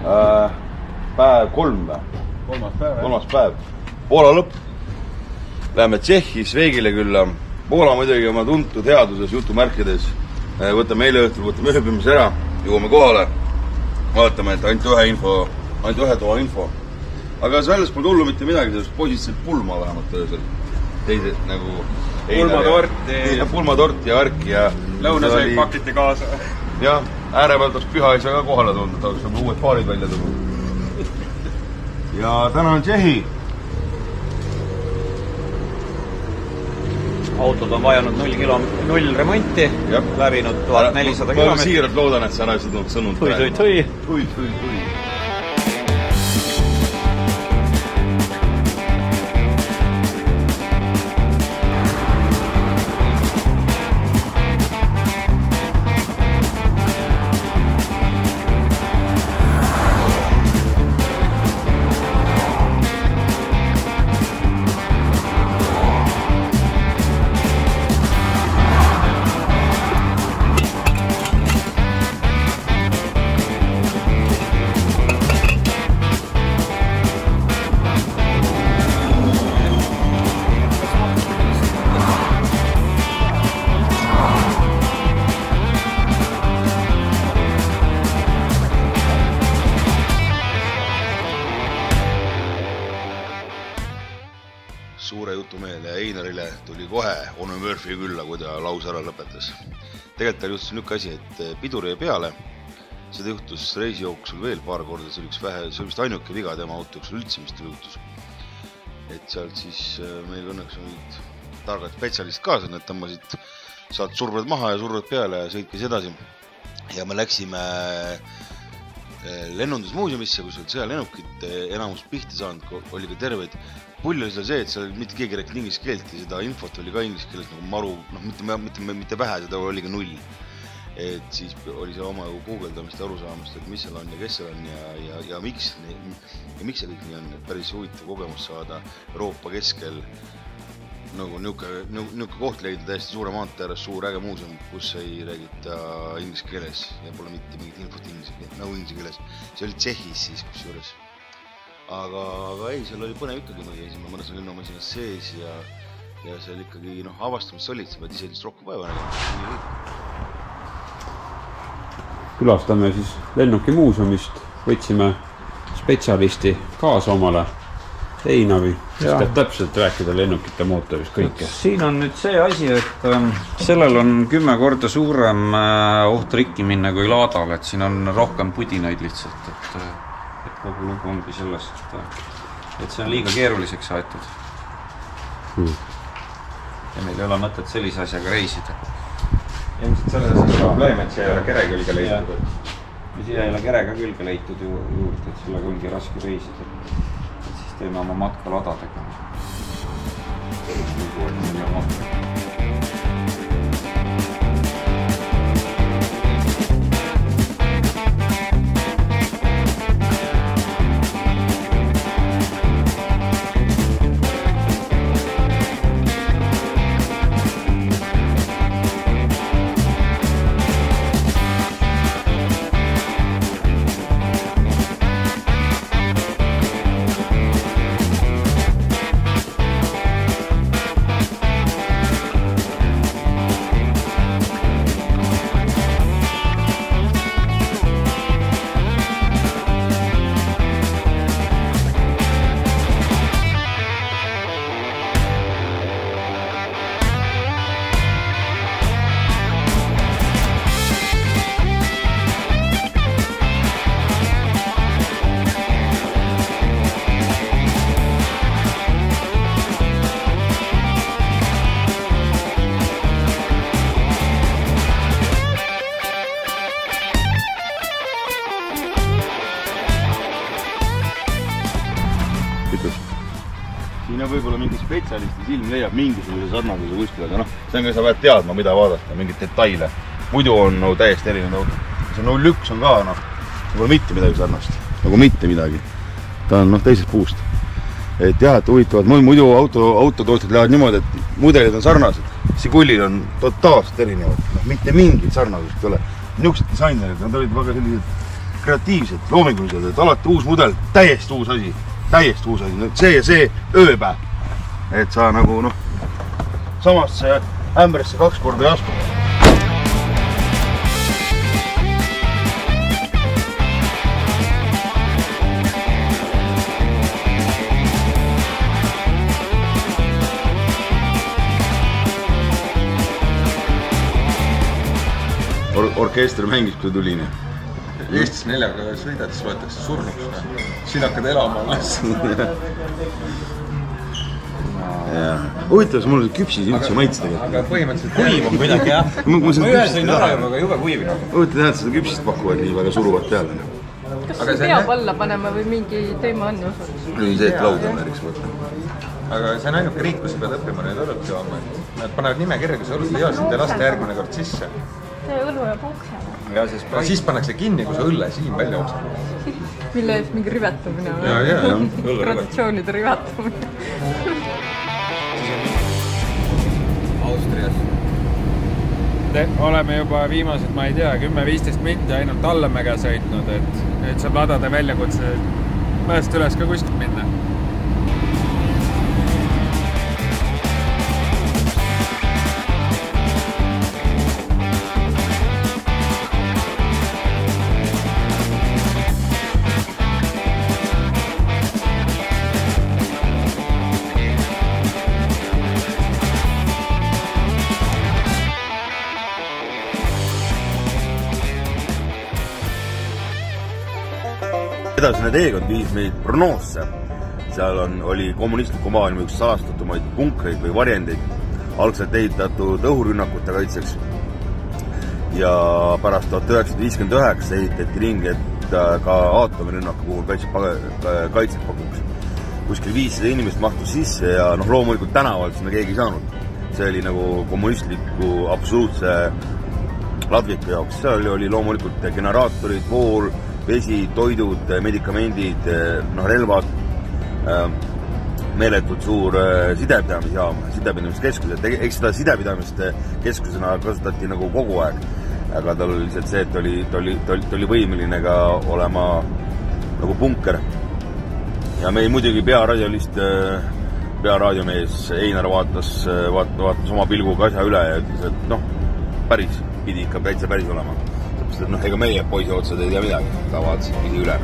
Päev 3 või? Kolmas päev. Poola lõpp. Läheme Tšehhi Sveigile külla. Poola muidugi oma tuntud headuses jutumärkides. Võtame eile õhtul, võtame ööbimise ära, jõuame kohale. Vaatame, et ainult ühe toa info. Aga selles pole tullu mitte midagi, sellest poisid said pulma vähemalt öösel. Teised nagu... Pulmatort ja värk ja... Lõunasöög pakiti kaasa. Jah, ääre pealt oleks püha ei saa ka kohale tulnud, oleks nagu uued paarid välja tulnud. Ja täna on Tšehhi. Autod on vajanud 0 remonti, läbinud 1400 kilomeetrit. Ma siiralt loodan, et sa ära ei sõnud. Tui. Suure jutumeele Einarile tuli kohe Onu Murphy külla, kui ta laus ära lõpetas. Tegelikult ta juhtus niuke asi, et pidur jäi peale. Seda juhtus reisi jooksul veel paar korda, see oli vist ainuke viga tema auto jooksul üldse, mis ta juhtus. Et sealt siis meil õnneks olid targad spetsialist kaasa, need tõmbasid saad surved maha ja surved peale ja sõitkis edasi. Ja me läksime lennundusmuuseumisse, kus olid sõjalennukid, enamus pihta saanud, oli ka terveid. Pull oli see, et seal mitte keegi rääkis inglise keelt ja seda infot oli ka inglise keeles nagu maru, mitte vähe, seda oli ka 0. Et siis oli see oma guugeldamist ja arusaamist, et mis seal on ja kes seal on ja miks see kõik nii on. Et päris huvitav kogemus saada Euroopa keskel nagu niuke koht leida täiesti suure maantee ääres, suur äge muuseum, kus ei räägita inglise keeles ja pole mitte mingit infot inglise keeles. See oli Tšehhis siis kus juures. Aga ei, seal oli põnev ikkagi, me käisime mõnes lennumasinas sees ja seal ikkagi avastamist olid, sa pead ise lihtsalt rohkem vaeva nägema. Külastame siis lennuki muuseumist, võtsime spetsialisti kaasa omale, Einavi, kes teeb täpselt rääkida lennukite mootorist kõike. Siin on nüüd see asi, et sellel on 10 korda suurem oht rikki minna kui laadal, et siin on rohkem pudinaid lihtsalt, et kogu lugu ongi sellest, et see on liiga keeruliseks aetud. Ja meil ei ole mõtet sellise asjaga reisida. Ilmselt selles on probleem, et see ei ole kere külge leitud. Ja siia ei ole kerega külge leitud juurde, et sellega ongi raske reisida. Et siis teeme oma matka ladadega. Siin on võib-olla mingi spetsialisti silm leiab mingisuguse sarnasuse kuskil, aga see on ka, sa pead teadma, mida vaadata, mingid detaile. Muidu on täiesti erinev auto. See 01 on ka, võib-olla mitte midagi sarnast. Nagu mitte midagi. Ta on teisest puust. Et jah, et huvitavad, muidu autotootjad lähevad niimoodi, et mudelid on sarnased. Sigullid on totaalselt erinevad. Mitte mingit sarnasust ei ole. Niisugused disainerid, nad olid väga sellised kreatiivsed, loomingulised, et alati uus mudel, täiesti uus asi, see ja see ööpäev. Et sa nagu noh, samasse ämbrisse 2 korda ei asku. Orkester mängis, kui tuline. Eestis 4 sõidades loetakse surnuks. Siin hakkad elama alles. Huvitavas, mul küpsis üldse maitse tegelikult. Aga põhimõtteliselt kuiv on kuidagi, jah. Ma ühe sõin ära juba, aga jube kuiv. Huvitav teha, et seda küpsist pakuvad nii väga suruvad peale. Kas see peab alla panema või mingi teema on osa? See, et lauda määriks võtta. Aga see on ainuke riik, kus sa pead õppima neid õlut jooma. Nad panevad nimekirja, kui sa õlut ei joo, siis te laste järgmine kord sisse. See õlu ja puukse. Aga siis pannakse kinni, kui sa õlle siin välja oksad. Mille eest mingi rivetamine on? Jaa. Traditsioonide rivetamine. Austrias. Oleme juba viimased, ma ei tea, 10-15 minti ainult Allamäge sõitnud, et nüüd saab ladada väljakutse mäest üles ka kuskilt minna. Edasine teekond viis meid Brnosse. Seal oli kommunistliku maailma üks salastatumaid punkreid või varjendeid, algselt ehitatud õhurünnakute kaitseks. Ja pärast 1959 ehitati ring, et ka aatomirünnaku puhul kaitset pakuks. Kuskil 500 inimest mahtus sisse ja loomulikult tänavalt sinna keegi ei saanud. See oli nagu kommunistliku absoluutse ladviku jaoks. Seal oli loomulikult generaatorid, vool, vesi, toidud, medikamendid, relvad, meeletud suur sidepidamiskeskus. Eks seda sidepidamiste keskusena kasutati nagu kogu aeg, aga tal oli lihtsalt see, et ta oli võimeline ka olema nagu bunker. Ja meil muidugi pearaadiomees Einar vaatas oma pilguga asja üle ja ütles, et päris pidi ikka täitsa päris olema. Ega meie poisi otsad ei tea midagi, ta vaatasid pidi üle.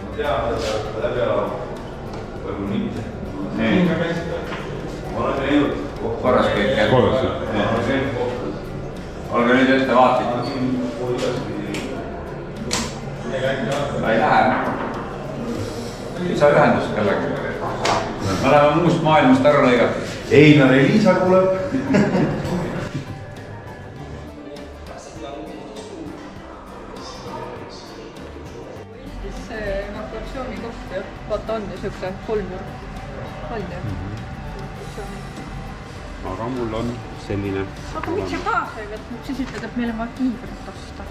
Ma tean, et läbi ala võib-olla niimoodi. Ma olen teinud korras kõik käib. Olge nüüd ette vaatlikud. Ta ei lähe. Ei saa ühendust kellega. Me läheme muust maailmast ära lõigatud. Einar Elisa kuuleb. See evakuatsiooni koht, vaata on ja siukse kolmjurk. Aga mul on selline. Aga miks sa kaasa ei võtnud? Siis ütled, et meil on vaja kiivrit osta.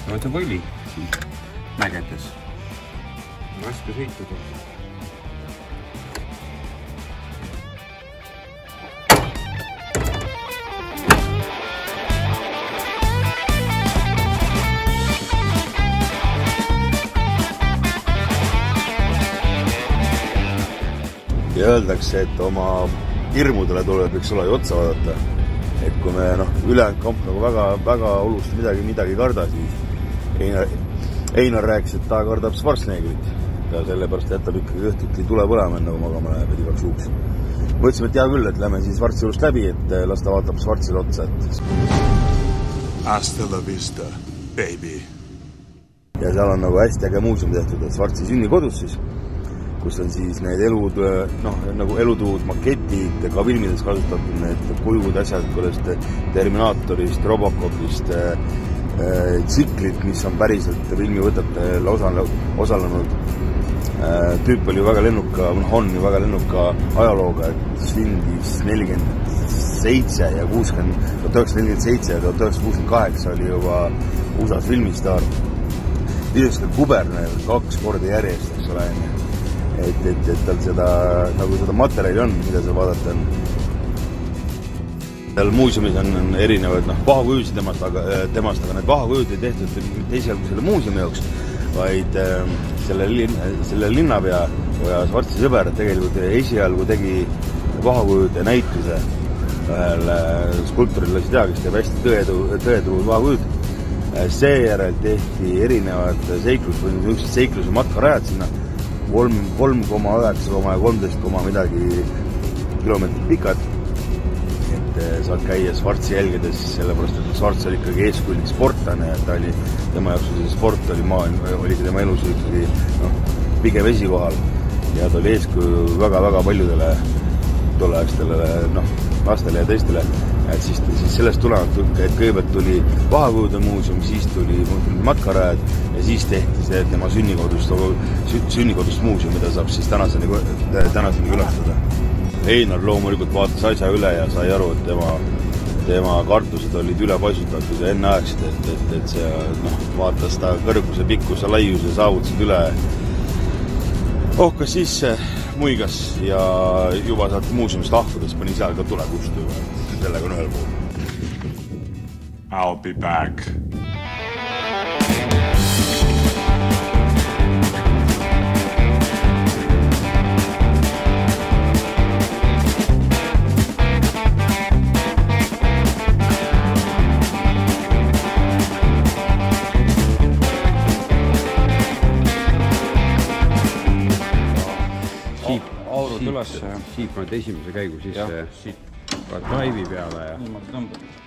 Võtab õli siis mägedes. Raske sõitu tuleb. ja öeldakse, et oma hirmudele tuleb, eks ole, otsa vaadata. Et kui me ülejäänud kamp nagu väga oluliselt midagi ei karda, siis Einar rääkis, et ta kardab Schwarzeneggerit. Ta sellepärast jätab ikkagi õhtuti tule põlema, nagu magama läheb, et igaks juhuks. Mõtlesime, et hea küll, et lähme siis Schwarzi juurest läbi, et las ta vaatab Schwarzile otsa. Hasta la vista, baby. Ja seal on nagu hästi äge muuseum tehtud, et Schwarzi sünnikodus siis, kus on siis need elud, nagu elutuud, maketid, ka filmides kasutatud need kujud, asjad, kuulest Terminaatorist, Robocopist, tsiklit, mis on päriselt filmivõtetel osalenud. Tüüp oli väga lennuka, on ju väga lennuka ajalooga, et sündis 47 ja 1947 ja 1968 oli juba USA-s filmistaar. Lisaks ka kuberner 2 korda järjest, eks ole, et tal seda materjali on, mida sa vaadata on. Seal muuseumis on erinevad pahakujud temast, aga need pahakujud ei tehtud mitte esialgu selle muuseumi jaoks, vaid selle linnapea ja Schwarzi sõber tegelikult esialgu tegi pahakujud ja näituse ühele skulpturile, kes teha, kes teeb hästi tõetruud pahakujud. Seejärel tehti erinevad seikluse matkarajad sinna 3,9 ja 13 midagi kilomeetrit pikad. Et saad käia Schwarzi jälgedes, sellepärast, et Schwarz oli ikkagi eeskujulik sportlane ja tema jaoks see sport oli tema elus ikkagi pigem esikohal ja ta oli eeskuju väga paljudele tolleaegstele lastele ja teistele. Et siis sellest tulenevalt, et kõigepealt tuli pahakujude muuseum, siis tuli matkarajad ja siis tehti see tema sünnikodust muuseum, mida saab siis tänaseni külastada. Einar loomulikult vaatas asja üle ja sai aru, et tema kartused olid ülepaisutatud ja enneaegsed, et see vaatas ta kõrguse, pikkuse, laiuse saavutasid üle. Ohkas sisse, muigas ja juba saad muuseumist lahkudes pani seal ka tulekustu. Sellega on ühel pool. I'll be back. Siip paned esimese käigu sisse Drive'i peale ja niimoodi tõmbad.